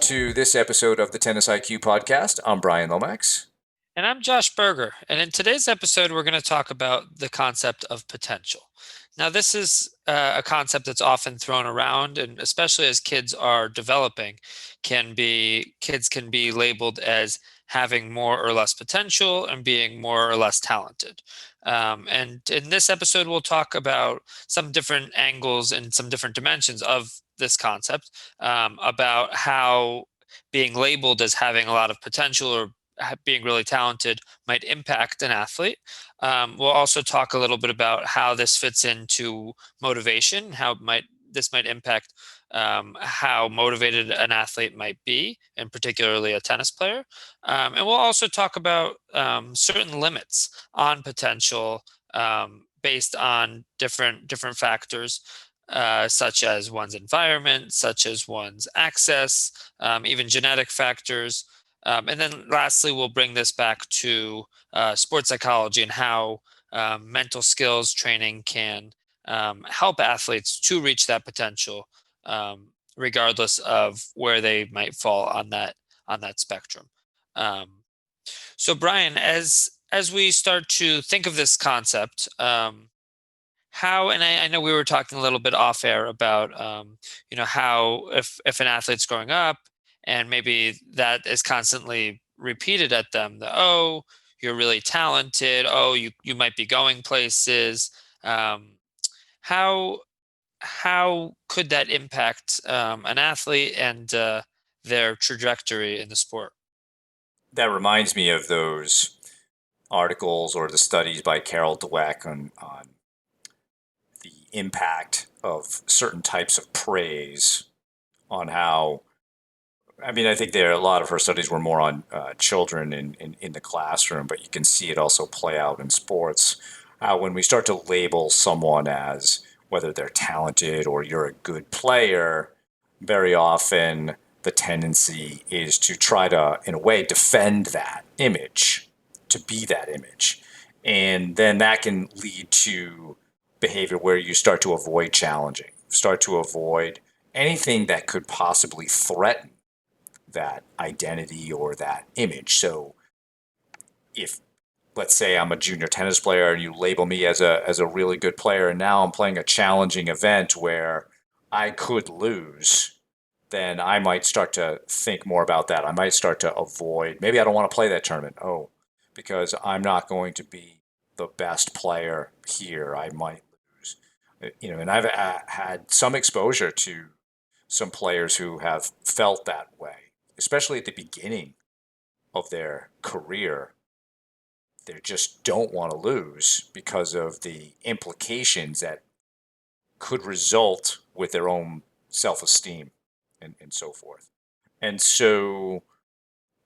to this episode of the Tennis IQ podcast. I'm Brian Lomax. And I'm Josh Berger. And in today's episode, we're going to talk about the concept of potential. Now, this is a concept that's often thrown around, and especially as kids are developing, kids can be labeled as having more or less potential and being more or less talented. And in this episode, we'll talk about some different angles and some different dimensions of this concept, about how being labeled as having a lot of potential or being really talented might impact an athlete. We'll also talk a little bit about how this fits into motivation, this might impact how motivated an athlete might be, and particularly a tennis player. And we'll also talk about certain limits on potential based on different factors. Such as one's environment, such as one's access, even genetic factors. And then lastly, we'll bring this back to sports psychology and how mental skills training can help athletes to reach that potential, regardless of where they might fall on that spectrum. Um, so, Brian, as we start to think of this concept, how and I know we were talking a little bit off air about how if an athlete's growing up and maybe that is constantly repeated at them, that, oh, you're really talented, oh, you might be going places. Um, how how could that impact an athlete and their trajectory in the sport? That reminds me of those articles or the studies by Carol Dweck on the impact of certain types of praise on how. I mean, I think a lot of her studies were more on children in the classroom, but you can see it also play out in sports. When we start to label someone as whether they're talented or you're a good player, very often the tendency is to try to, in a way, defend that image, to be that image. And then that can lead to behavior where you start to avoid challenging, start to avoid anything that could possibly threaten that identity or that image. So if, let's say, I'm a junior tennis player and you label me as a really good player, and now I'm playing a challenging event where I could lose, then I might start to think more about that. I might start to avoid, maybe I don't want to play that tournament. Oh, because I'm not going to be the best player here. I might lose. And I've had some exposure to some players who have felt that way, especially at the beginning of their career. They just don't want to lose because of the implications that could result with their own self esteem and so forth. And so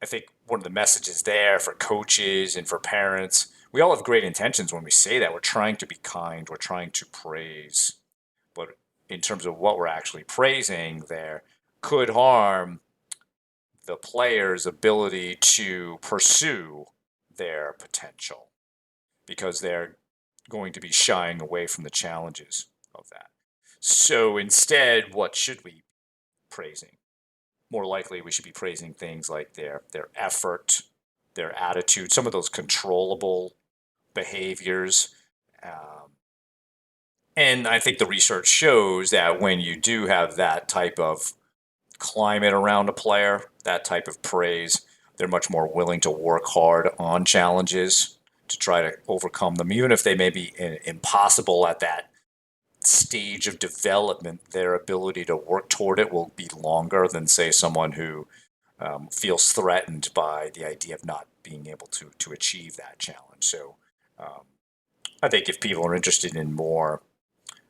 I think one of the messages there for coaches and for parents, we all have great intentions when we say that. We're trying to be kind, we're trying to praise. But in terms of what we're actually praising, there could harm the player's ability to pursue their potential because they're going to be shying away from the challenges of that. So instead, what should we be praising? More likely, we should be praising things like their effort, their attitude, some of those controllable behaviors. Um, and I think the research shows that when you do have that type of climate around a player, that type of praise, they're much more willing to work hard on challenges to try to overcome them, even if they may be impossible at that stage of development. Their ability to work toward it will be longer than, say, someone who feels threatened by the idea of not being able to achieve that challenge. So um, I think if people are interested in more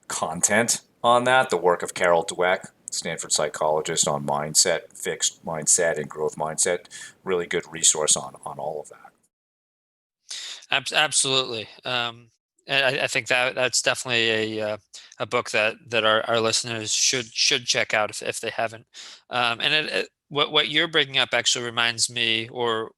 content on that, the work of Carol Dweck, Stanford psychologist, on mindset, fixed mindset, and growth mindset, really good resource on all of that. Absolutely. And I think that that's definitely a book that our listeners should check out if they haven't. And what you're bringing up actually reminds me or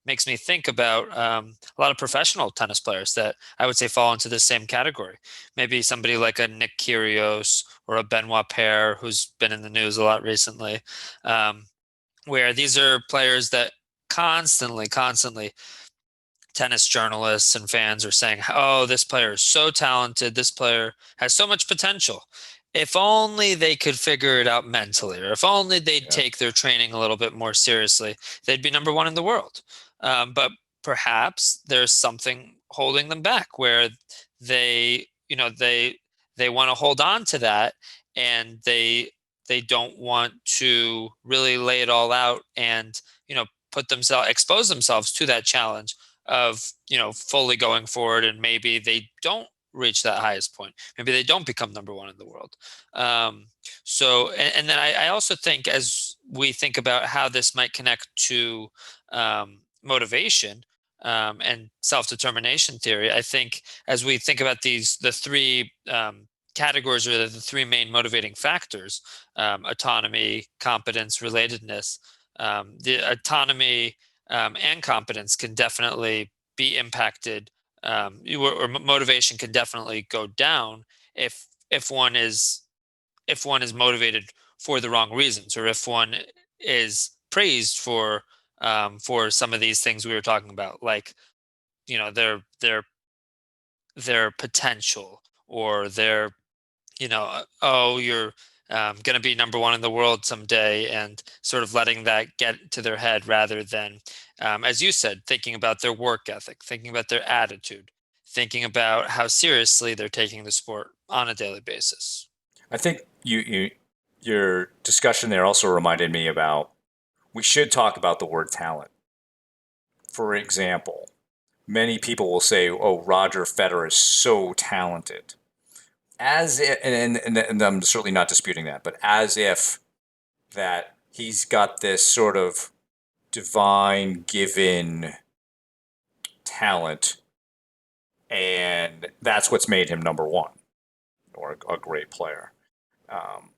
makes me think about a lot of professional tennis players that I would say fall into the same category. Maybe somebody like a Nick Kyrgios or a Benoit Paire, who's been in the news a lot recently. Um, where these are players that constantly tennis journalists and fans are saying, "Oh, this player is so talented. This player has so much potential. If only they could figure it out mentally, or if only they'd Yeah. take their training a little bit more seriously, they'd be number one in the world." But perhaps there's something holding them back, where they, they want to hold on to that, and they don't want to really lay it all out and put themselves expose themselves to that challenge of fully going forward, and maybe they don't reach that highest point, maybe they don't become number one in the world. Um, so and then I also think, as we think about how this might connect to motivation and self-determination theory, I think as we think about the three categories, or the three main motivating factors: autonomy, competence, relatedness. The autonomy and competence can definitely be impacted, or motivation can definitely go down if one is motivated for the wrong reasons, or if one is praised for some of these things we were talking about, like their potential, or their oh, you're going to be number one in the world someday, and sort of letting that get to their head, rather than, as you said, thinking about their work ethic, thinking about their attitude, thinking about how seriously they're taking the sport on a daily basis. I think your discussion there also reminded me about we should talk about the word talent. For example, many people will say, "Oh, Roger Federer is so talented," as if, and I'm certainly not disputing that, but as if that he's got this sort of divine given talent, and that's what's made him number one or a great player, um,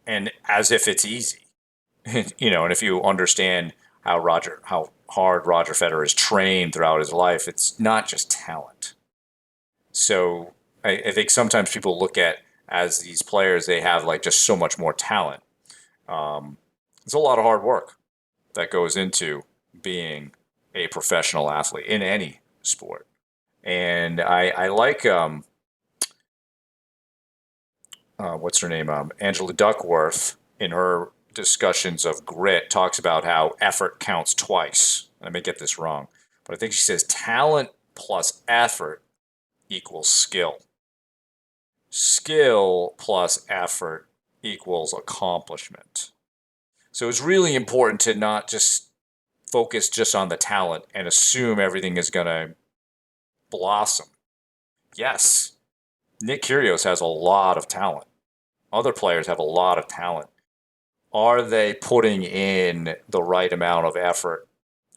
and as if it's easy. And if you understand how hard Roger Federer is trained throughout his life, it's not just talent. So I think sometimes people look at as these players, they have like just so much more talent. It's a lot of hard work that goes into being a professional athlete in any sport. And I like what's her name, Angela Duckworth, in her discussions of grit, talks about how effort counts twice. I may get this wrong, but I think she says talent plus effort equals skill. Skill plus effort equals accomplishment. So it's really important to not just focus just on the talent and assume everything is going to blossom. Yes, Nick Kyrgios has a lot of talent. Other players have a lot of talent. Are they putting in the right amount of effort?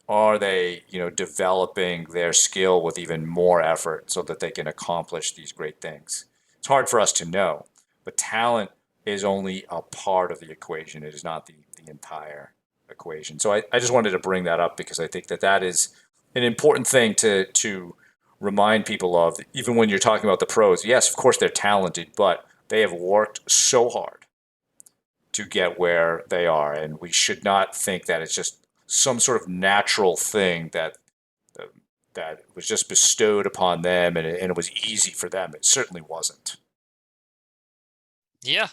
Are they, developing their skill with even more effort so that they can accomplish these great things? It's hard for us to know, but talent is only a part of the equation. It is not the entire equation. So I just wanted to bring that up because I think that is an important thing to remind people of, even when you're talking about the pros. Yes, of course they're talented, but they have worked so hard to get where they are. And we should not think that it's just some sort of natural thing that was just bestowed upon them and it was easy for them. It certainly wasn't. Yeah,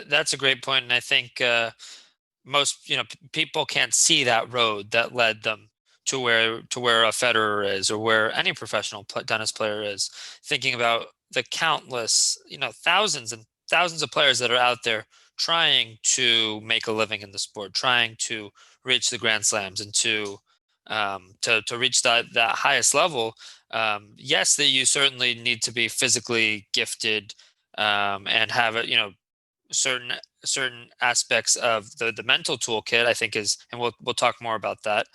that's a great point, and I think most people can't see that road that led them to where a Federer is, or where any professional tennis player is. Thinking about the countless, thousands and thousands of players that are out there trying to make a living in the sport, trying to reach the Grand Slams, and to reach that highest level. Yes, that you certainly need to be physically gifted, and have certain certain aspects of the mental toolkit, I think, is, and we'll talk more about that.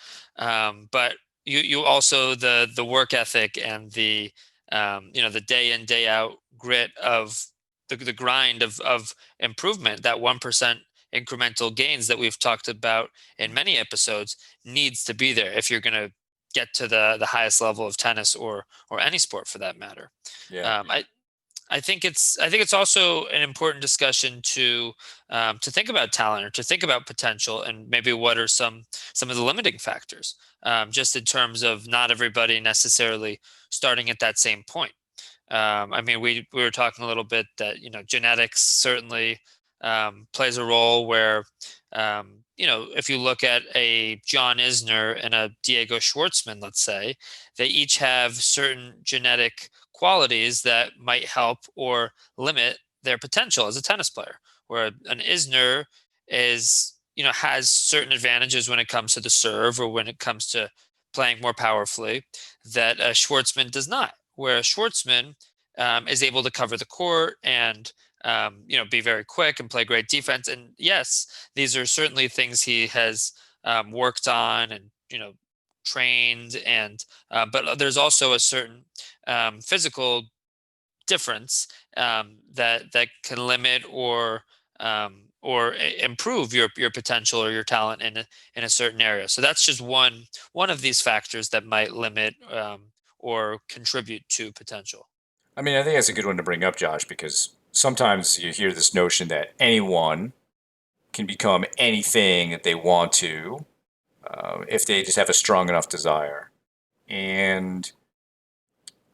But you also, the work ethic, and the day in day out grit of the grind of improvement, that 1% incremental gains that we've talked about in many episodes, needs to be there if you're going to get to the highest level of tennis, or any sport for that matter. Yeah. I I think it's also an important discussion to think about talent or to think about potential and maybe what are some of the limiting factors, just in terms of not everybody necessarily starting at that same point. I mean, we were talking a little bit that genetics certainly plays a role where if you look at a John Isner and a Diego Schwartzman, let's say, they each have certain genetic qualities that might help or limit their potential as a tennis player. Where an Isner is has certain advantages when it comes to the serve or when it comes to playing more powerfully that Schwartzman does not. Where Schwartzman is able to cover the court and be very quick and play great defense. And yes, these are certainly things he has worked on and trained. And but there's also a certain physical difference that can limit or improve your potential or your talent in a certain area. So that's just one of these factors that might limit or contribute to potential. I mean, I think that's a good one to bring up, Josh, because sometimes you hear this notion that anyone can become anything that they want to if they just have a strong enough desire. And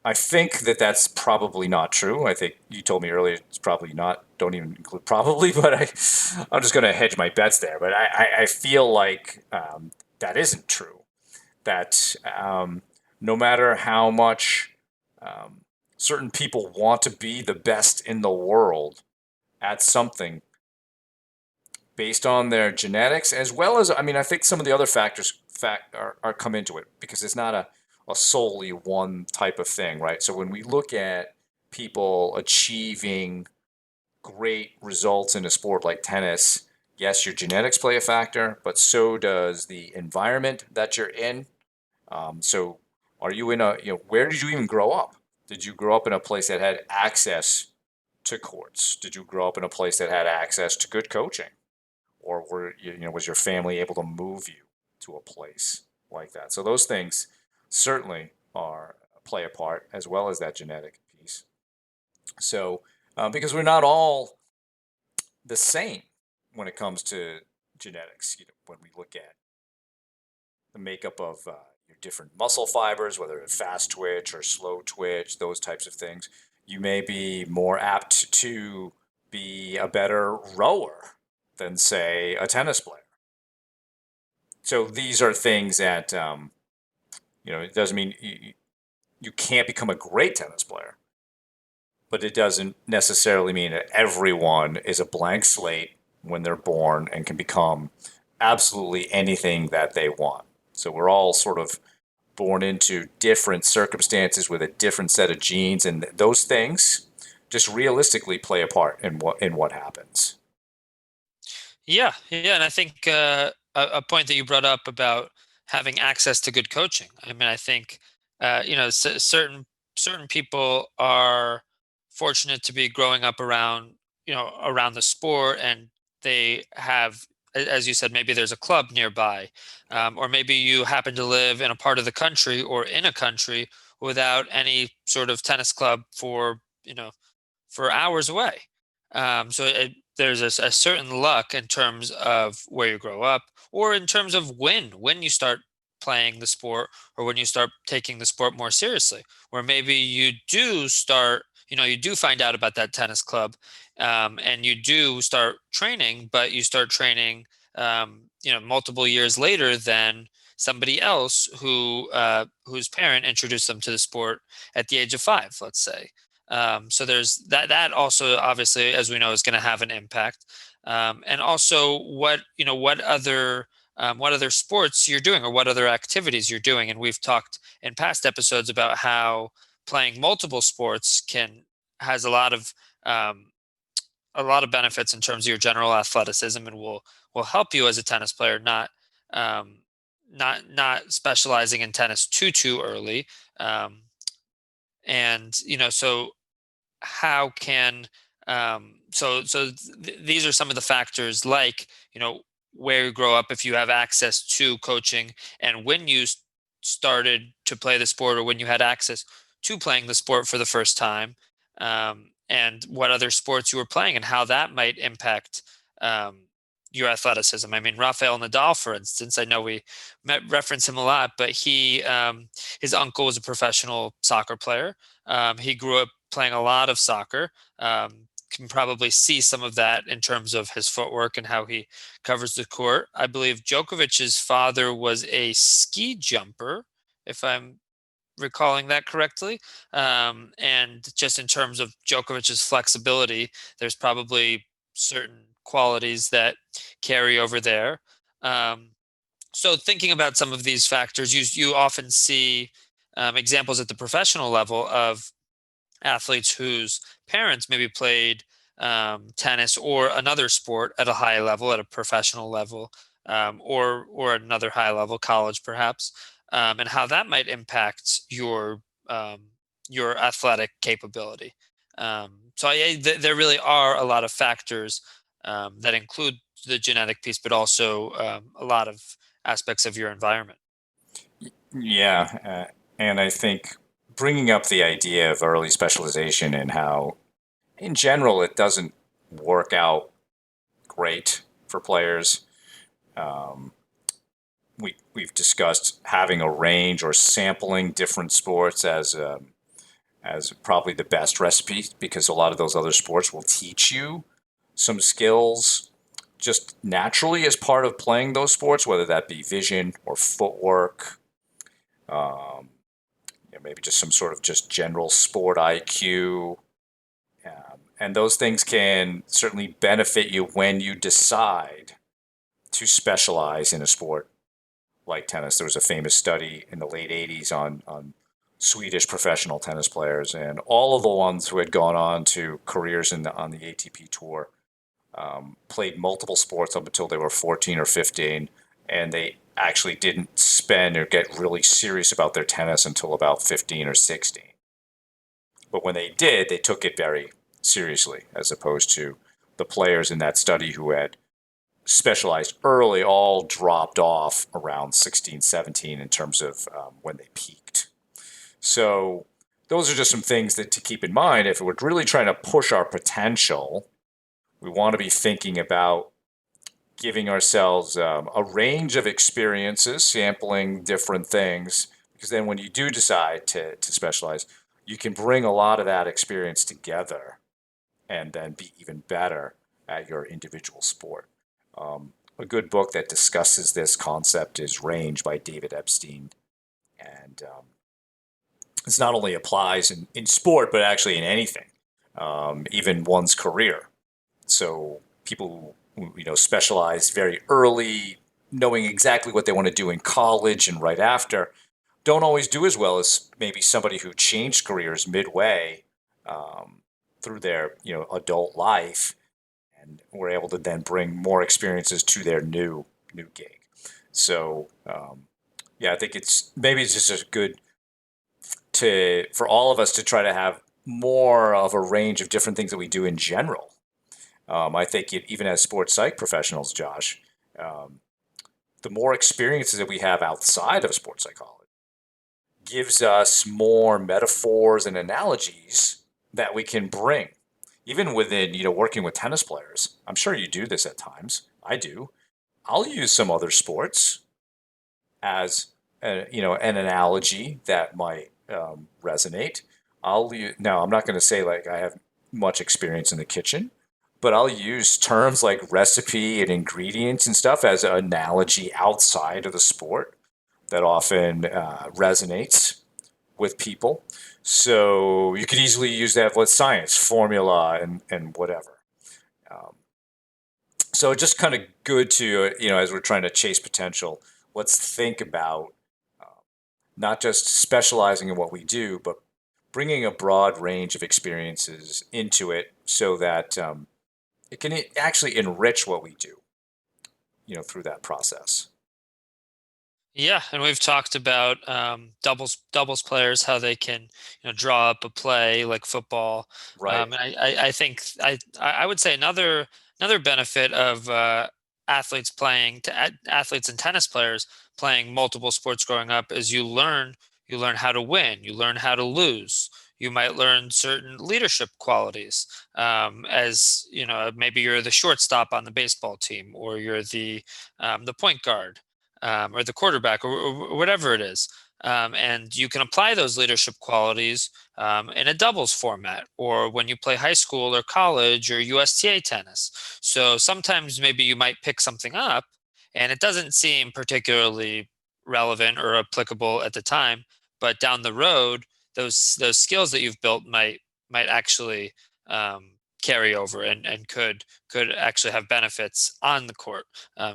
I think that that's probably not true. I think you told me earlier it's probably not. Don't even include probably, but I'm just going to hedge my bets there. But I feel like that isn't true. That no matter how much um, certain people want to be the best in the world at something, based on their genetics, as well as, I mean, I think some of the other factors are come into it because it's not a solely one type of thing, right? So when we look at people achieving great results in a sport like tennis, yes, your genetics play a factor, but so does the environment that you're in. So are you in where did you even grow up? Did you grow up in a place that had access to courts? Did you grow up in a place that had access to good coaching? Or was your family able to move you to a place like that? So those things certainly are play a part as well as that genetic piece. So because we're not all the same when it comes to genetics, when we look at the makeup of your different muscle fibers, whether it's fast twitch or slow twitch, those types of things, you may be more apt to be a better rower than, say, a tennis player. So these are things that it doesn't mean you can't become a great tennis player, but it doesn't necessarily mean that everyone is a blank slate when they're born and can become absolutely anything that they want. So we're all sort of born into different circumstances with a different set of genes, and those things just realistically play a part in what happens. Yeah, yeah, and I think a point that you brought up about having access to good coaching. I mean, I think certain people are fortunate to be growing up around the sport, and they have, as you said, maybe there's a club nearby, or maybe you happen to live in a part of the country or in a country without any sort of tennis club for hours away. There's a certain luck in terms of where you grow up, or in terms of when you start playing the sport, or when you start taking the sport more seriously. Where maybe you do start, you do find out about that tennis club, and you do start training, but you start training, multiple years later than somebody else whose parent introduced them to the sport at the age of 5, let's say. So there's that also obviously, as we know, is going to have an impact. And also what other sports you're doing or what other activities you're doing. And we've talked in past episodes about how playing multiple sports can has um, a lot of benefits in terms of your general athleticism, and will help you as a tennis player, um, not specializing in tennis too early. Um, and so how can these are some of the factors, like where you grow up, if you have access to coaching, and when you started to play the sport, or when you had access to playing the sport for the first time. and what other sports you were playing and how that might impact um, your athleticism. I mean, Rafael Nadal, for instance, I know we reference him a lot, but his uncle was a professional soccer player. He grew up playing a lot of soccer. Can probably see some of that in terms of his footwork and how he covers the court. I believe Djokovic's father was a ski jumper, if I'm recalling that correctly. And just in terms of Djokovic's flexibility, there's probably certain qualities that carry over there. Um, so thinking about some of these factors, you often see examples at the professional level of athletes whose parents maybe played tennis or another sport at a high level, at a professional level, or another high level, college perhaps, and how that might impact um, your athletic capability. There really are a lot of factors that include the genetic piece, but also a lot of aspects of your environment. Yeah, and I think bringing up the idea of early specialization and how, in general, it doesn't work out great for players. Um, we've discussed having a range or sampling different sports as probably the best recipe because a lot of those other sports will teach you some skills just naturally as part of playing those sports, whether that be vision or footwork, um, maybe just some sort of just general sport IQ. And those things can certainly benefit you when you decide to specialize in a sport like tennis. There was a famous study in the late 80s on Swedish professional tennis players, and all of the ones who had gone on to careers on the ATP tour played multiple sports up until they were 14 or 15, and they actually didn't spend or get really serious about their tennis until about 15 or 16. But when they did, they took it very seriously, as opposed to the players in that study who had specialized early all dropped off around 16, 17 in terms of when they peaked. So those are just some things that to keep in mind. If we're really trying to push our potential, we want to be thinking about giving ourselves a range of experiences, sampling different things, because then when you do decide to specialize, you can bring a lot of that experience together and then be even better at your individual sport. A good book that discusses this concept is Range by David Epstein. And this not only applies in sport, but actually in anything, even one's career. So people who specialize very early, knowing exactly what they want to do in college and right after, don't always do as well as maybe somebody who changed careers midway through their adult life and were able to then bring more experiences to their new gig. So yeah, I think it's just a good to for all of us to try to have more of a range of different things that we do in general. I think even as sports psych professionals, Josh, um, the more experiences that we have outside of sports psychology gives us more metaphors and analogies that we can bring. Even within, working with tennis players, I'm sure you do this at times. I do. I'll use some other sports as an analogy that might resonate. Now I'm not going to say like I have much experience in the kitchen, but I'll use terms like recipe and ingredients and stuff as an analogy outside of the sport that often resonates with people. So you could easily use that with science, formula, and whatever. Um, so just kind of good to, as we're trying to chase potential, let's think about not just specializing in what we do, but bringing a broad range of experiences into it so that it can actually enrich what we do, through that process. Yeah, and we've talked about doubles players, how they can draw up a play like football. Right. I think I would say another benefit of athletes and tennis players playing multiple sports growing up is you learn how to win, you learn how to lose, You might learn certain leadership qualities. As you know, maybe you're the shortstop on the baseball team, or you're the point guard, or the quarterback, or whatever it is. And you can apply those leadership qualities in a doubles format, or when you play high school or college or USTA tennis. So sometimes maybe you might pick something up and it doesn't seem particularly relevant or applicable at the time, but down the road, those skills that you've built might actually carry over and could actually have benefits on the court,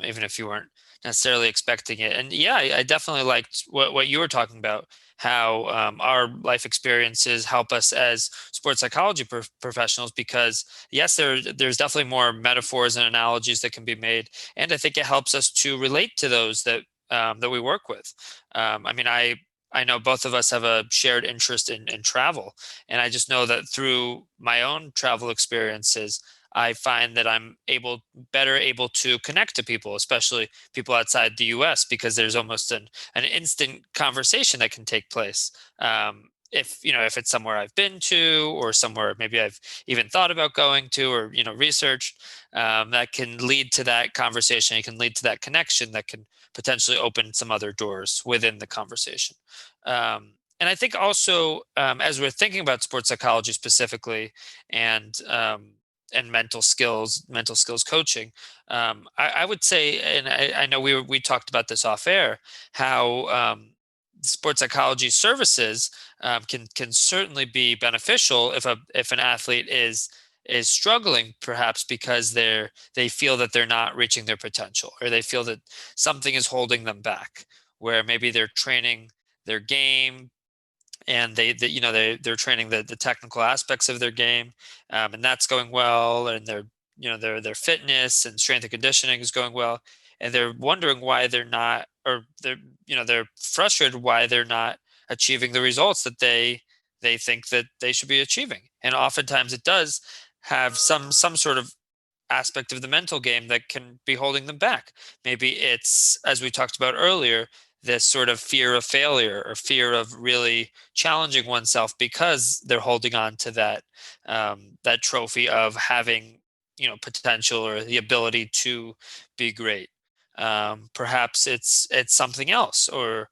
even if you weren't necessarily expecting it. And yeah, I definitely liked what you were talking about, how our life experiences help us as sports psychology professionals, because yes, there's definitely more metaphors and analogies that can be made, and I think it helps us to relate to those that we work with. I mean, I know both of us have a shared interest in travel, and I just know that through my own travel experiences, I find that I'm better able to connect to people, especially people outside the US, because there's almost an instant conversation that can take place. If if it's somewhere I've been to, or somewhere maybe I've even thought about going to, or researched, that can lead to that conversation. It can lead to that connection that can potentially open some other doors within the conversation. And I think also, as we're thinking about sports psychology specifically, and mental skills coaching, I would say, and I know we talked about this off air, how sports psychology services can certainly be beneficial if an athlete is struggling, perhaps because they feel that they're not reaching their potential, or they feel that something is holding them back, where maybe they're training their game, and they're training the technical aspects of their game, and that's going well, and their fitness and strength and conditioning is going well, and they're wondering why they're not, or they're frustrated why they're not achieving the results that they think that they should be achieving. And oftentimes it does have some sort of aspect of the mental game that can be holding them back. Maybe it's, as we talked about earlier, this sort of fear of failure, or fear of really challenging oneself, because they're holding on to that trophy of having potential, or the ability to be great. Perhaps it's something else, or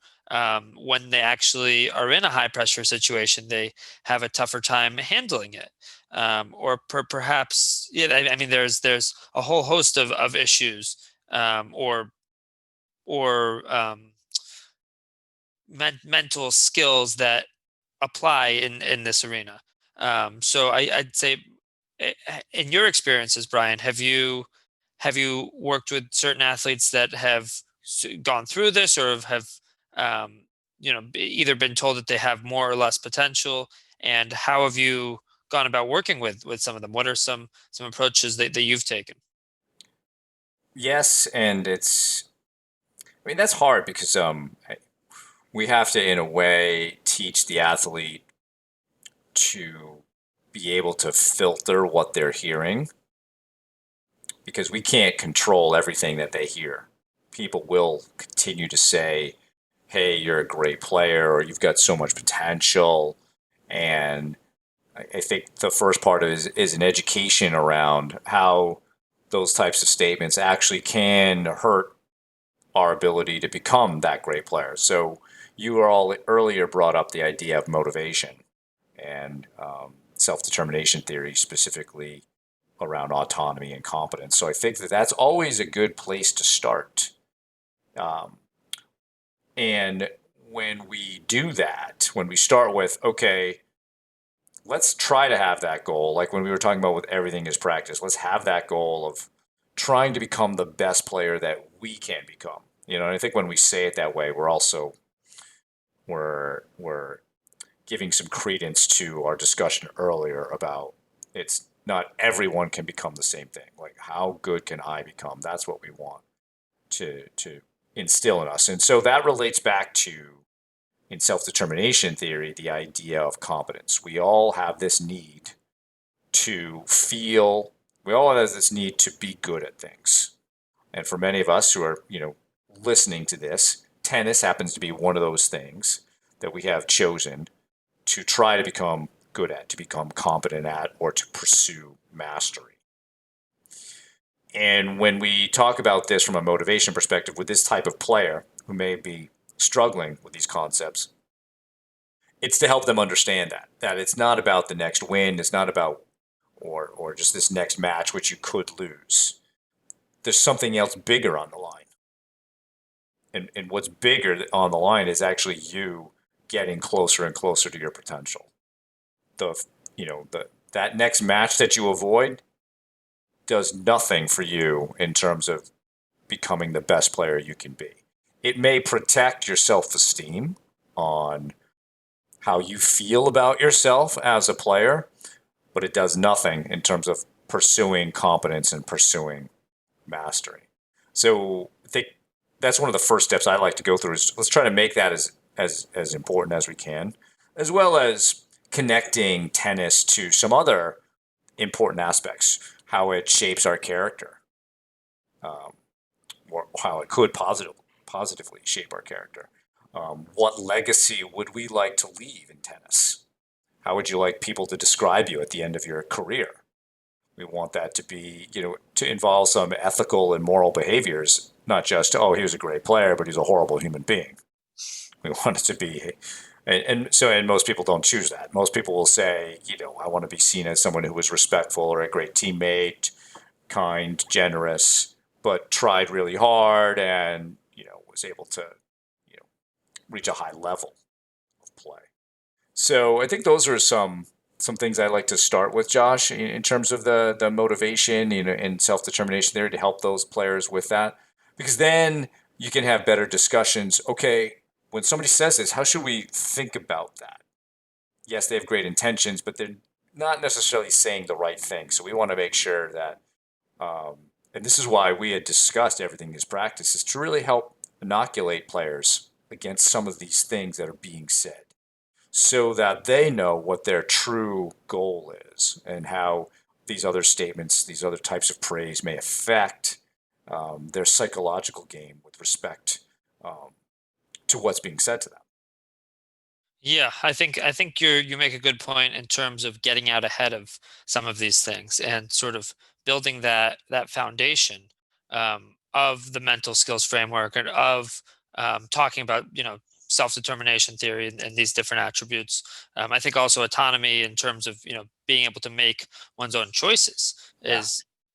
when they actually are in a high pressure situation, they have a tougher time handling it. Or perhaps, yeah, I mean, there's a whole host of issues, or mental skills that apply in this arena. So I'd say, in your experiences, Brian, have you worked with certain athletes that have gone through this, or have either been told that they have more or less potential, and how have you gone about working with some of them? What are some approaches that you've taken? Yes, and I mean, that's hard because we have to, in a way, teach the athlete to be able to filter what they're hearing, because we can't control everything that they hear. People will continue to say, hey, you're a great player, or you've got so much potential. And I think the first part is an education around how those types of statements actually can hurt our ability to become that great player. So you were all earlier brought up the idea of motivation and self-determination theory, specifically around autonomy and competence. So I think that that's always a good place to start. Um, and when we do that, when we start with, okay, let's try to have that goal, like when we were talking about with everything is practice, let's have that goal of trying to become the best player that we can become. And I think when we say it that way, we're giving some credence to our discussion earlier about it's not everyone can become the same thing. Like, how good can I become? That's what we want to instill in us. And so that relates back to, in self-determination theory, the idea of competence. We all have this need to feel, we all have this need to be good at things. And for many of us who are, listening to this, tennis happens to be one of those things that we have chosen to try to become good at, to become competent at, or to pursue mastery. And when we talk about this from a motivation perspective with this type of player who may be struggling with these concepts, it's to help them understand that it's not about the next win, it's not about or just this next match which you could lose. There's something else bigger on the line. And what's bigger on the line is actually you getting closer and closer to your potential. The that next match that you avoid does nothing for you in terms of becoming the best player you can be. It may protect your self-esteem on how you feel about yourself as a player, but it does nothing in terms of pursuing competence and pursuing mastery. So I think that's one of the first steps I like to go through is let's try to make that as important as we can, as well as connecting tennis to some other important aspects, how it shapes our character, um, or how it could positively shape our character. What legacy would we like to leave in tennis? How would you like people to describe you at the end of your career? We want that to be, to involve some ethical and moral behaviors, not just, oh, he was a great player, but he's a horrible human being. We want it to be, and most people don't choose that. Most people will say, I want to be seen as someone who was respectful or a great teammate, kind, generous, but tried really hard and, was able to, you know, reach a high level of play. So I think those are some things I like to start with, Josh, in terms of the motivation, and self determination there to help those players with that, because then you can have better discussions. Okay, when somebody says this, how should we think about that? Yes, they have great intentions, but they're not necessarily saying the right thing. So we want to make sure that, and this is why we had discussed everything as practice, is to really help inoculate players against some of these things that are being said so that they know what their true goal is and how these other statements, these other types of praise may affect their psychological game with respect um, to what's being said to them. Yeah, I think you make a good point in terms of getting out ahead of some of these things and sort of building that foundation of the mental skills framework and of talking about self-determination theory and these different attributes. I think also autonomy in terms of being able to make one's own choices Yeah.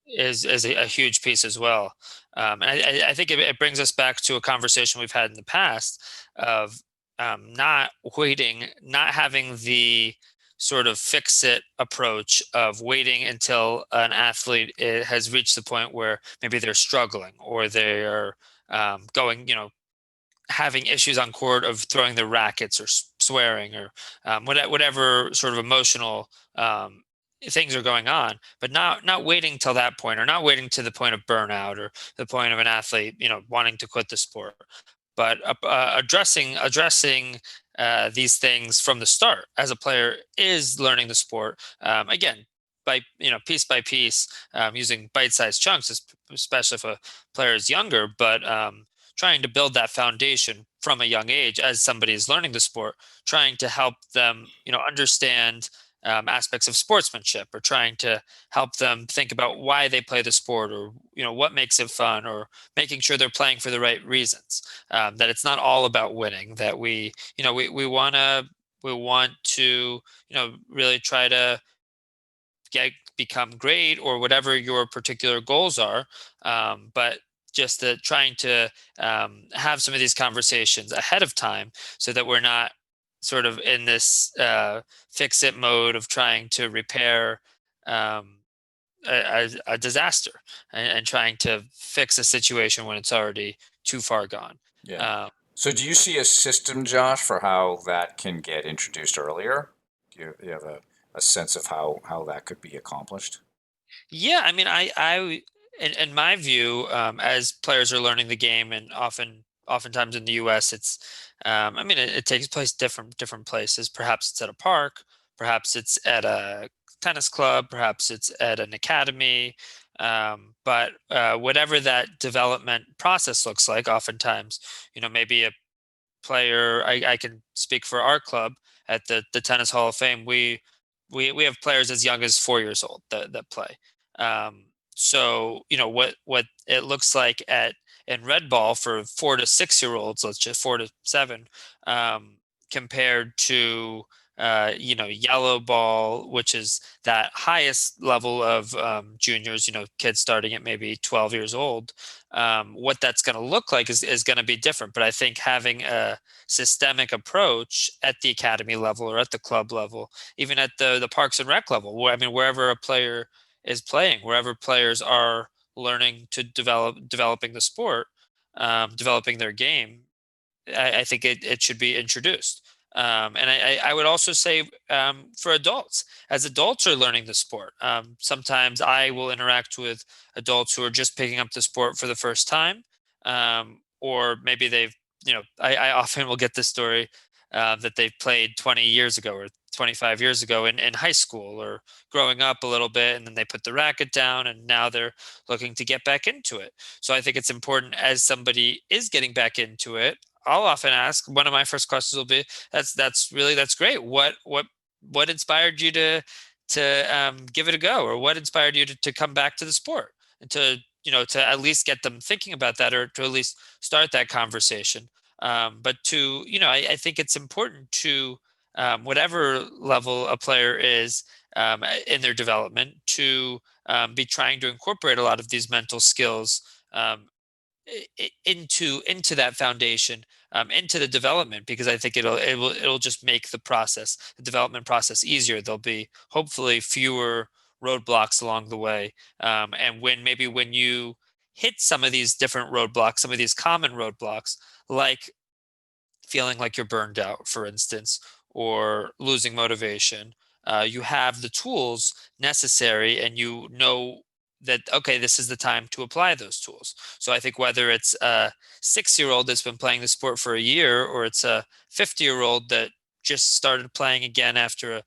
is a huge piece as well. And I think it brings us back to a conversation we've had in the past of not waiting, not having the sort of fix it approach of waiting until an athlete has reached the point where maybe they're struggling or they are going, having issues on court of throwing their rackets or swearing or whatever sort of emotional things are going on, but not waiting till that point or not waiting to the point of burnout or the point of an athlete wanting to quit the sport, but addressing these things from the start as a player is learning the sport again by piece by piece, using bite-sized chunks, especially if a player is younger, but trying to build that foundation from a young age as somebody is learning the sport, trying to help them understand aspects of sportsmanship, or trying to help them think about why they play the sport, or what makes it fun, or making sure they're playing for the right reasons, that it's not all about winning, that we want to really try to become great or whatever your particular goals are, but just trying to have some of these conversations ahead of time so that we're not sort of in this fix it mode of trying to repair um, a disaster, and trying to fix a situation when it's already too far gone. Yeah. Um, So, do you see a system, Josh, for how that can get introduced earlier? Do you have a sense of how that could be accomplished? Yeah, I mean, in my view, as players are learning the game, and oftentimes in the U.S., it's, I mean, it takes place different places. Perhaps it's at a park, perhaps it's at a tennis club, perhaps it's at an academy. But whatever that development process looks like, oftentimes, maybe a player. I can speak for our club at the Tennis Hall of Fame. we have players as young as 4 years old that play. So what it looks like at in red ball for 4 to 6 year olds, let's just 4 to 7, um, compared to yellow ball, which is that highest level of juniors, kids starting at maybe 12 years old. What that's going to look like is going to be different. But I think having a systemic approach at the academy level or at the club level, even at the Parks and Rec level, where I mean, wherever a player is playing, wherever players are learning to developing the sport, developing their game, I think it should be introduced. And I would also say for adults, as adults are learning the sport, sometimes I will interact with adults who are just picking up the sport for the first time, or maybe I often will get the story that they've played 20 years ago or 25 years ago in high school or growing up a little bit, and then they put the racket down and now they're looking to get back into it. So I think it's important as somebody is getting back into it. I'll often ask, one of my first questions will be, that's great. What inspired you to give it a go, or what inspired you to come back to the sport and to at least get them thinking about that, or to at least start that conversation. But I think it's important to whatever level a player is in their development to be trying to incorporate a lot of these mental skills um, into that foundation, into the development, because I think it'll just make the development process easier. There'll be hopefully fewer roadblocks along the way, and when you hit some of these different roadblocks, some of these common roadblocks, like feeling like you're burned out, for instance, or losing motivation, you have the tools necessary, and you know that, okay, this is the time to apply those tools. So I think whether it's a 6 year old that's been playing the sport for a year, or it's a 50-year old that just started playing again after a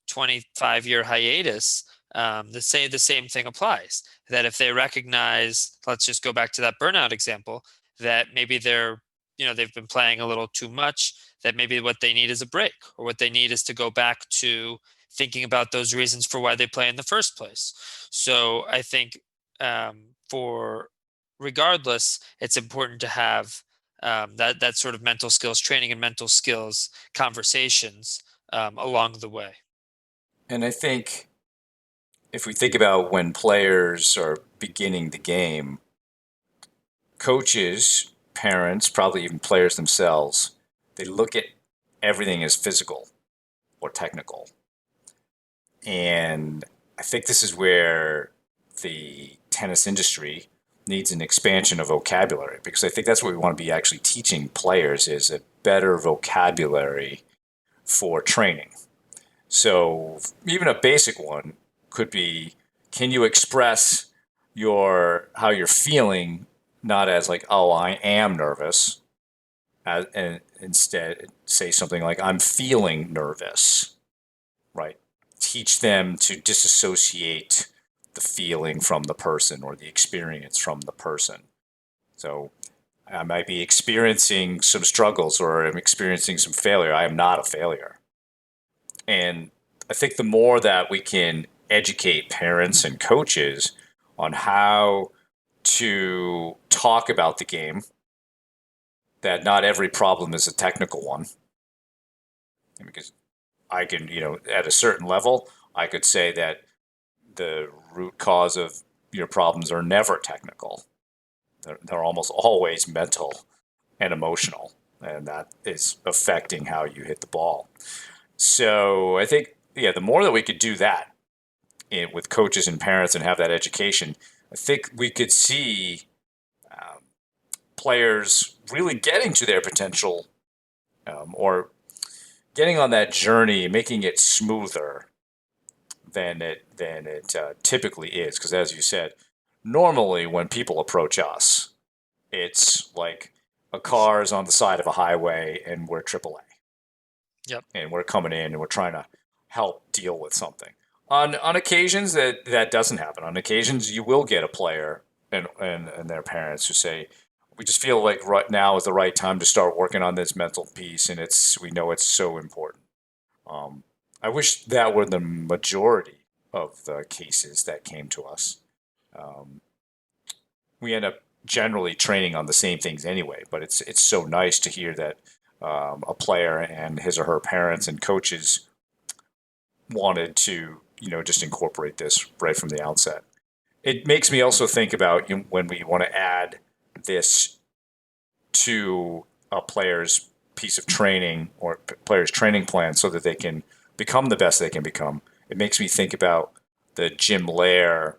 25-year hiatus, the same thing applies. That if they recognize, let's just go back to that burnout example, that maybe they've been playing a little too much, that maybe what they need is a break, or what they need is to go back to thinking about those reasons for why they play in the first place. So I think for regardless, it's important to have that sort of mental skills training and mental skills conversations along the way. And I think if we think about when players are beginning the game, coaches, parents, probably even players themselves, they look at everything as physical or technical. And I think this is where the tennis industry needs an expansion of vocabulary, because I think that's what we want to be actually teaching players is a better vocabulary for training. So even a basic one could be, can you express your how you're feeling, not as like, oh, I am nervous, and instead say something like, I'm feeling nervous, right? Teach them to disassociate the feeling from the person or the experience from the person. So I might be experiencing some struggles or I'm experiencing some failure. I am not a failure. And I think the more that we can educate parents and coaches on how to talk about the game, that not every problem is a technical one. Because I can, at a certain level, I could say that the root cause of your problems are never technical. They're almost always mental and emotional, and that is affecting how you hit the ball. So I think, yeah, the more that we could do that with coaches and parents and have that education, I think we could see players really getting to their potential, or getting on that journey, making it smoother than it typically is. Because as you said, normally when people approach us, it's like a car is on the side of a highway and we're AAA Yep. and we're coming in and we're trying to help deal with something. On occasions that doesn't happen. On occasions you will get a player and their parents who say, we just feel like right now is the right time to start working on this mental piece, and we know it's so important. Um, I wish that were the majority of the cases that came to us. Um, we end up generally training on the same things anyway, but it's so nice to hear that a player and his or her parents and coaches wanted to, just incorporate this right from the outset. It makes me also think about, when we want to add this to a player's piece of training or player's training plan so that they can become the best they can become. It makes me think about the Jim Lair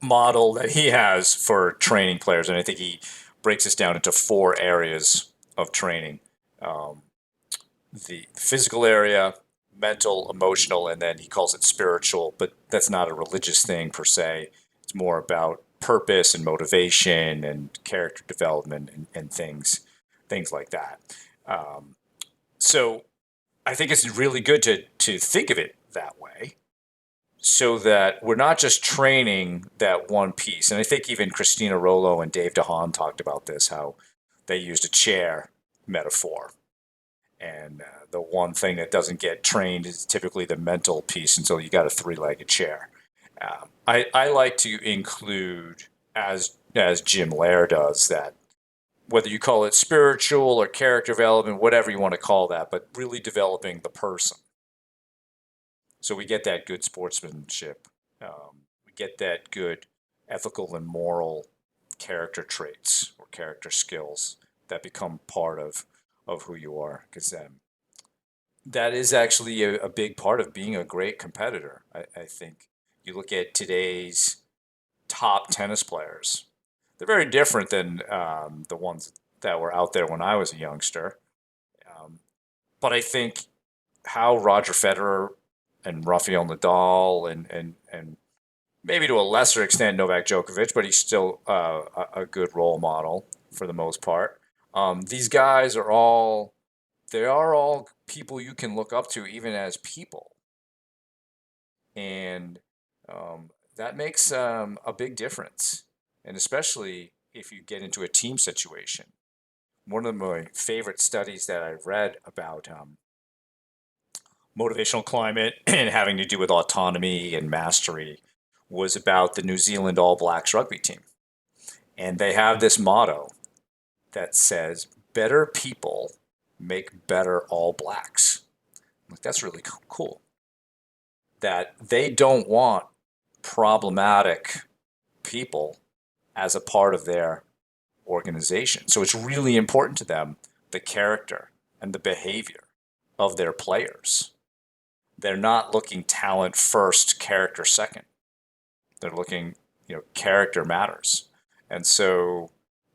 model that he has for training players, and I think he breaks this down into four areas of training: um, the physical area, mental, emotional, and then he calls it spiritual. But that's not a religious thing per se. It's more about purpose and motivation and character development and things like that. Um, so I think it's really good to think of it that way, so that we're not just training that one piece. And I think even Christina Rollo and Dave DeHaan talked about this, how they used a chair metaphor. And the one thing that doesn't get trained is typically the mental piece until you got a three-legged chair. I like to include, as Jim Lair does, that whether you call it spiritual or character development, whatever you want to call that, but really developing the person. So we get that good sportsmanship. We get that good ethical and moral character traits or character skills that become part of who you are. Because that is actually a big part of being a great competitor. I think you look at today's top tennis players, they're very different than the ones that were out there when I was a youngster. Um, but I think how Roger Federer and Rafael Nadal and maybe to a lesser extent Novak Djokovic, but he's still a good role model for the most part. These guys are all people you can look up to even as people, and that makes a big difference, and especially if you get into a team situation. One of my favorite studies that I've read about motivational climate and having to do with autonomy and mastery was about the New Zealand All Blacks rugby team. And they have this motto that says, better people make better All Blacks. Like, that's really cool. That they don't want problematic people as a part of their organization. So it's really important to them, the character and the behavior of their players. They're not looking talent first, character second. They're looking, character matters. And so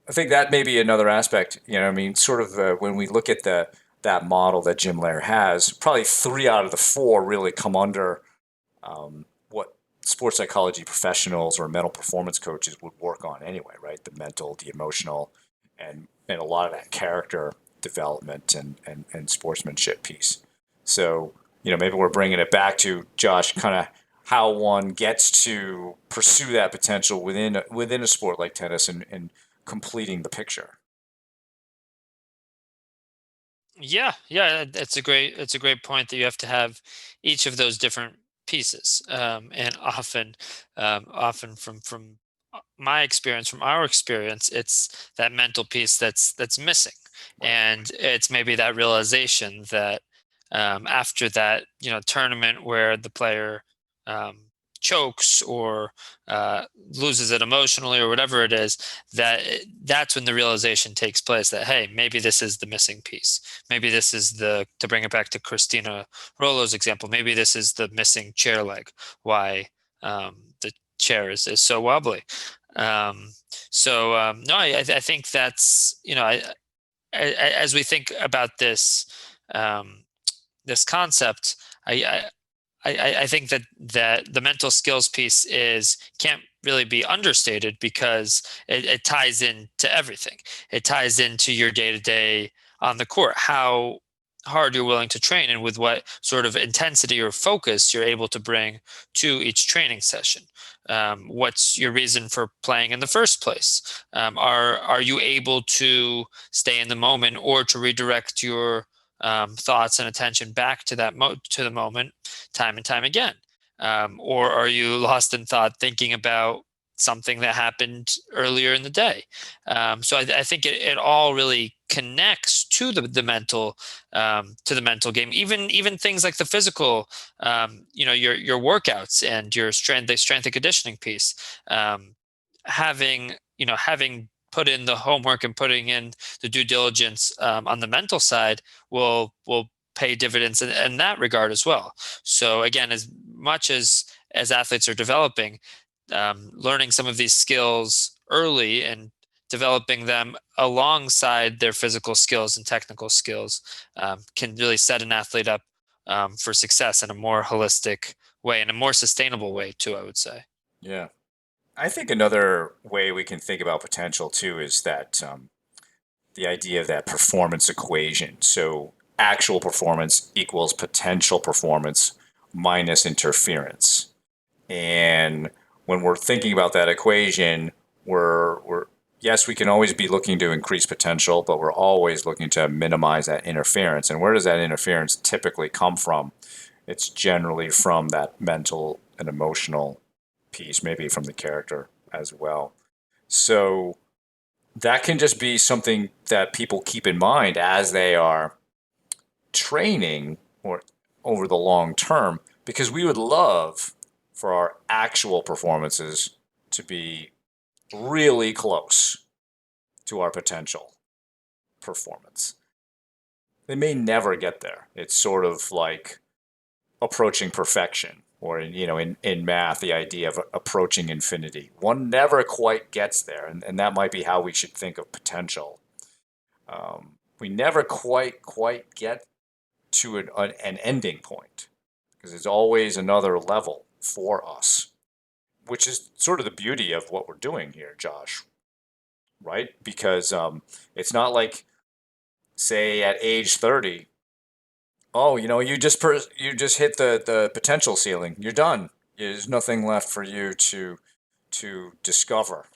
I think that may be another aspect, I mean, sort of when we look at that model that Jim Lair has, probably three out of the four really come under what sports psychology professionals or mental performance coaches would work on anyway, right? The mental, the emotional, and a lot of that character development and sportsmanship piece. So, maybe we're bringing it back to Josh, kind of how one gets to pursue that potential within a sport like tennis and completing the picture. Yeah, yeah, it's a great point that you have to have each of those different pieces, and often from my experience, from our experience, it's that mental piece that's missing, Right. and it's maybe that realization that after that tournament where the player um, chokes or loses it emotionally or whatever it is, that's when the realization takes place that, hey, maybe this is the missing piece. Maybe this is to bring it back to Christina Rollo's example, maybe this is the missing chair leg, why the chair is so wobbly. No, I think that's, as we think about um, this concept, I think that the mental skills piece is can't really be understated because it ties into everything. It ties into your day to day on the court, how hard you're willing to train, and with what sort of intensity or focus you're able to bring to each training session. What's your reason for playing in the first place? Are you able to stay in the moment or to redirect your thoughts and attention back to to the moment time and time again? Or are you lost in thought thinking about something that happened earlier in the day? So I think it all really connects to the mental game. Even things like the physical, your workouts and the strength and conditioning piece. Having put in the homework and putting in the due diligence on the mental side will pay dividends in that regard as well. So again, as much as athletes are developing, learning some of these skills early and developing them alongside their physical skills and technical skills can really set an athlete up for success in a more holistic way and a more sustainable way too, I would say. Yeah. I think another way we can think about potential too is that the idea of that performance equation. So actual performance equals potential performance minus interference. And when we're thinking about that equation, we're yes, we can always be looking to increase potential, but we're always looking to minimize that interference. And where does that interference typically come from? It's generally from that mental and emotional piece, maybe from the character as well. So that can just be something that people keep in mind as they are training or over the long term, because we would love for our actual performances to be really close to our potential performance. They may never get there. It's sort of like approaching perfection, or in math, the idea of approaching infinity. One never quite gets there, and that might be how we should think of potential. We never quite get to an ending point, because there's always another level for us, which is sort of the beauty of what we're doing here, Josh. Right? Because it's not like, say, at age 30, oh, you just hit the potential ceiling. You're done. There's nothing left for you to discover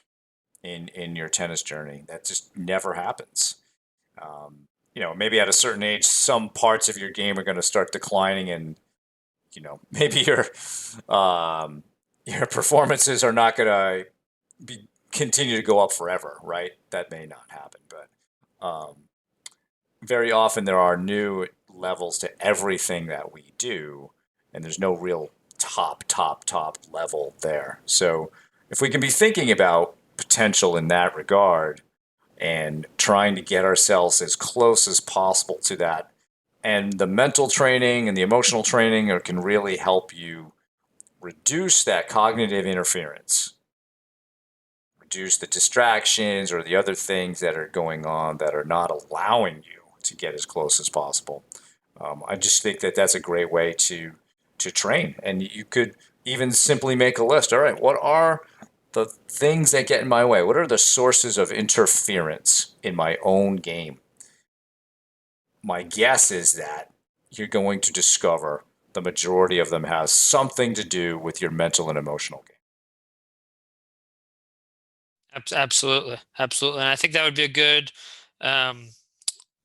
in your tennis journey. That just never happens. Maybe at a certain age, some parts of your game are going to start declining, and maybe your performances are not going to be continue to go up forever. Right? That may not happen, but very often there are new levels to everything that we do, and there's no real top level there. So if we can be thinking about potential in that regard and trying to get ourselves as close as possible to that, and the mental training and the emotional training can really help you reduce that cognitive interference, reduce the distractions or the other things that are going on that are not allowing you to get as close as possible. I just think that that's a great way to train, and you could even simply make a list. All right, what are the things that get in my way? What are the sources of interference in my own game? My guess is that you're going to discover the majority of them has something to do with your mental and emotional game. Absolutely, absolutely, and I think that would be a good um,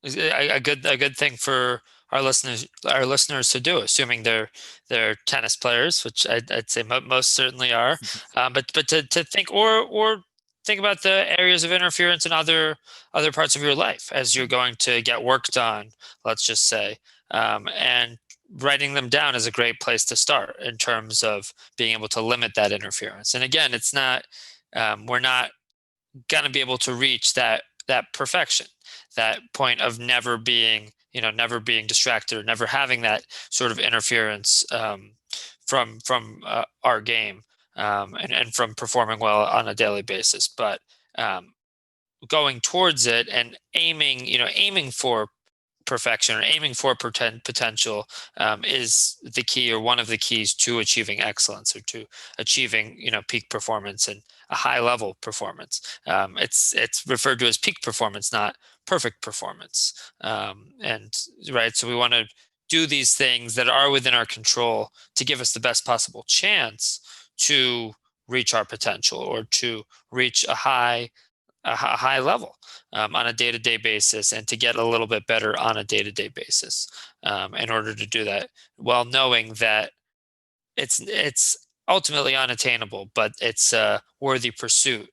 a good thing for our listeners to do, assuming they're tennis players, which I'd say most certainly are. But to think or think about the areas of interference in other parts of your life as you're going to get worked on, let's just say, and writing them down is a great place to start in terms of being able to limit that interference. And again, it's not we're not going to be able to reach that perfection, that point of never being distracted or never having that sort of interference from our game, and from performing well on a daily basis. But um, going towards it and aiming for perfection or aiming for potential is the key, or one of the keys to achieving excellence, or to achieving peak performance and a high level performance. It's referred to as peak performance, not perfect performance. And right, so we want to do these things that are within our control to give us the best possible chance to reach our potential, or to reach a high a high level on a day-to-day basis, and to get a little bit better on a day-to-day basis in order to do that, while knowing that it's ultimately unattainable, but it's a worthy pursuit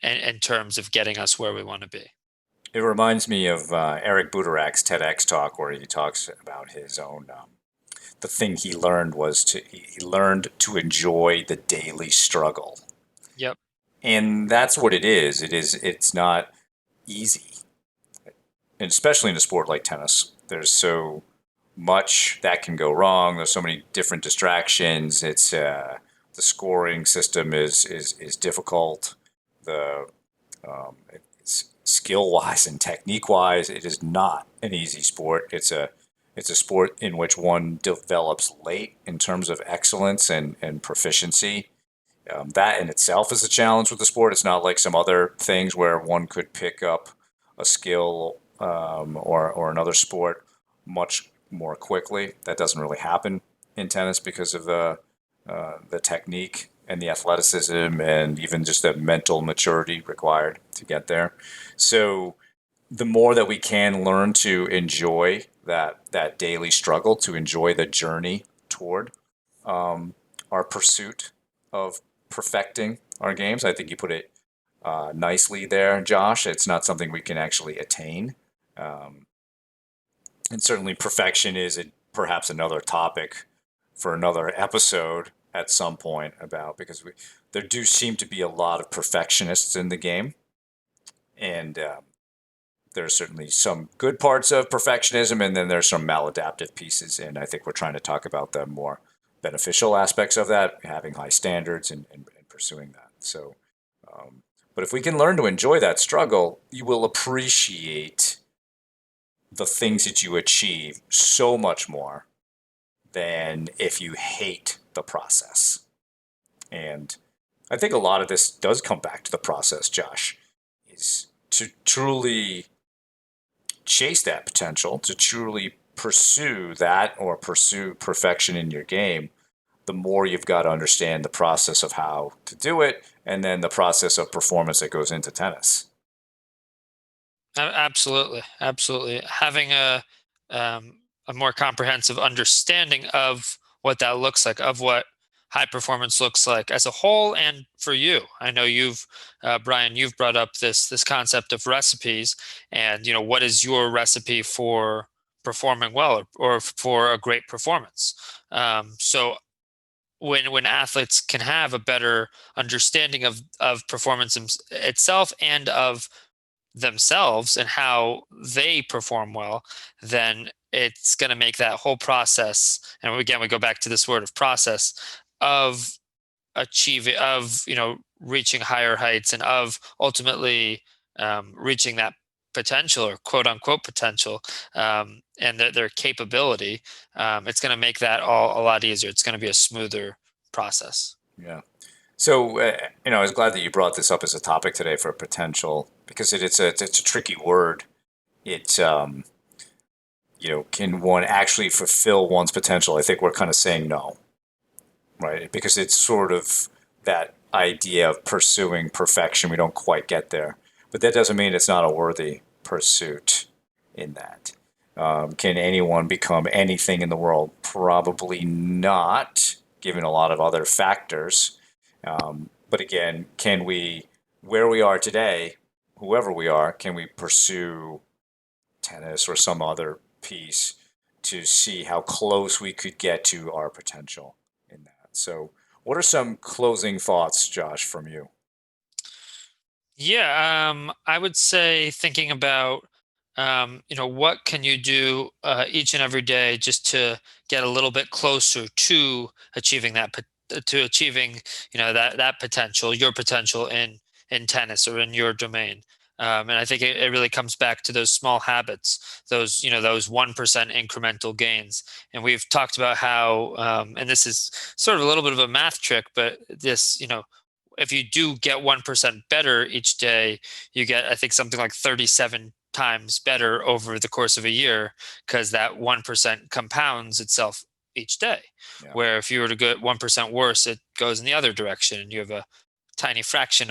in terms of getting us where we want to be. It reminds me of Eric Buderak's TEDx talk where he talks about his own. The thing he learned was he learned to enjoy the daily struggle, Yep. and that's what it is. It's not easy, and especially in a sport like tennis. There's so much that can go wrong. There's so many different distractions. It's the scoring system is difficult. The it's skill wise and technique wise, it is not an easy sport. It's a sport in which one develops late in terms of excellence and proficiency. That in itself is a challenge with the sport. It's not like some other things where one could pick up a skill or another sport much more quickly. That doesn't really happen in tennis because of the technique and the athleticism and even just the mental maturity required to get there. So the more that we can learn to enjoy that daily struggle, to enjoy the journey toward our pursuit of perfecting our games. I think you put it nicely there, Josh. It's not something we can actually attain. Um, and certainly perfection is perhaps another topic for another episode at some point about because there do seem to be a lot of perfectionists in the game. And there's certainly some good parts of perfectionism, and then there's some maladaptive pieces. And I think we're trying to talk about the more beneficial aspects of that, having high standards and pursuing that. So, but if we can learn to enjoy that struggle, you will appreciate the things that you achieve so much more than if you hate the process. And I think a lot of this does come back to the process, Josh, is to truly chase that potential, to truly pursue that or pursue perfection in your game, the more you've got to understand the process of how to do it and then the process of performance that goes into tennis. Absolutely, absolutely. Having a more comprehensive understanding of what that looks like, of what high performance looks like as a whole, and for you. I know Brian, you've brought up this concept of recipes, and what is your recipe for performing well, or for a great performance. So when athletes can have a better understanding of performance itself and of themselves and how they perform well, then it's going to make that whole process. And again, we go back to this word of process of achieving, of reaching higher heights, and of ultimately reaching that potential, or quote unquote potential, and their capability. It's going to make that all a lot easier. It's going to be a smoother process. Yeah. So, I was glad that you brought this up as a topic today for potential because it's a tricky word. It, can one actually fulfill one's potential? I think we're kind of saying no, right? Because it's sort of that idea of pursuing perfection. We don't quite get there, but that doesn't mean it's not a worthy pursuit in that. Can anyone become anything in the world? Probably not, given a lot of other factors. But again, where we are today, whoever we are, can we pursue tennis or some other piece to see how close we could get to our potential in that? So, what are some closing thoughts, Josh, from you? Yeah, I would say thinking about, what can you do each and every day just to get a little bit closer to achieving to achieving, that potential, your potential in tennis or in your domain. And I think it really comes back to those small habits, those 1% incremental gains. And we've talked about how, and this is sort of a little bit of a math trick, but this, if you do get 1% better each day, you get, I think, something like 37 times better over the course of a year, because that 1% compounds itself each day. Yeah, Where if you were to get 1% worse, it goes in the other direction, and you have a tiny fraction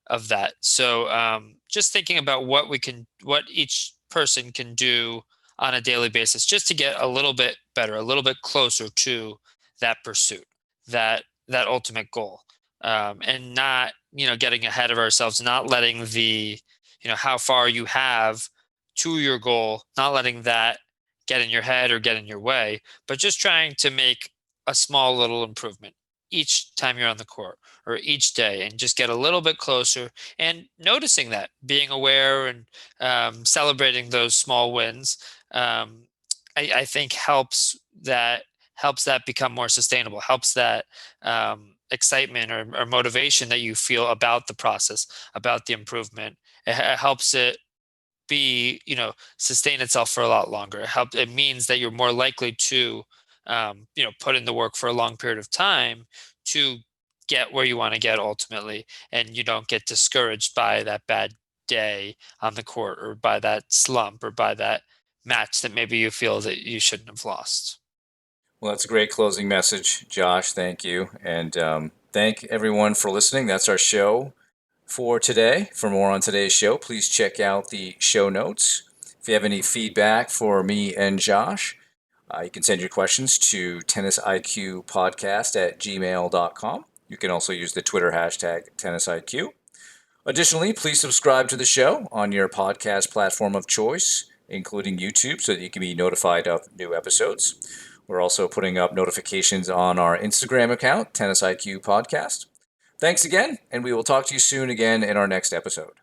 of that. So just thinking about what each person can do on a daily basis, just to get a little bit better, a little bit closer to that pursuit, that ultimate goal, and not getting ahead of ourselves, not letting the how far you have to your goal, not letting that get in your head or get in your way, but just trying to make a small little improvement each time you're on the court or each day and just get a little bit closer and noticing that, being aware and celebrating those small wins. um, I think helps that become more sustainable, helps that excitement or motivation that you feel about the process, about the improvement. It helps it be sustain itself for a lot longer. It means that you're more likely to put in the work for a long period of time to get where you want to get ultimately, and you don't get discouraged by that bad day on the court or by that slump or by that match that maybe you feel that you shouldn't have lost. Well, that's a great closing message, Josh. Thank you. And thank everyone for listening. That's our show for today. For more on today's show, please check out the show notes. If you have any feedback for me and Josh, you can send your questions to tennisiqpodcast@gmail.com. You can also use the Twitter hashtag tennisiq. Additionally, please subscribe to the show on your podcast platform of choice, including YouTube, so that you can be notified of new episodes. We're also putting up notifications on our Instagram account, Tennis IQ Podcast. Thanks again, and we will talk to you soon again in our next episode.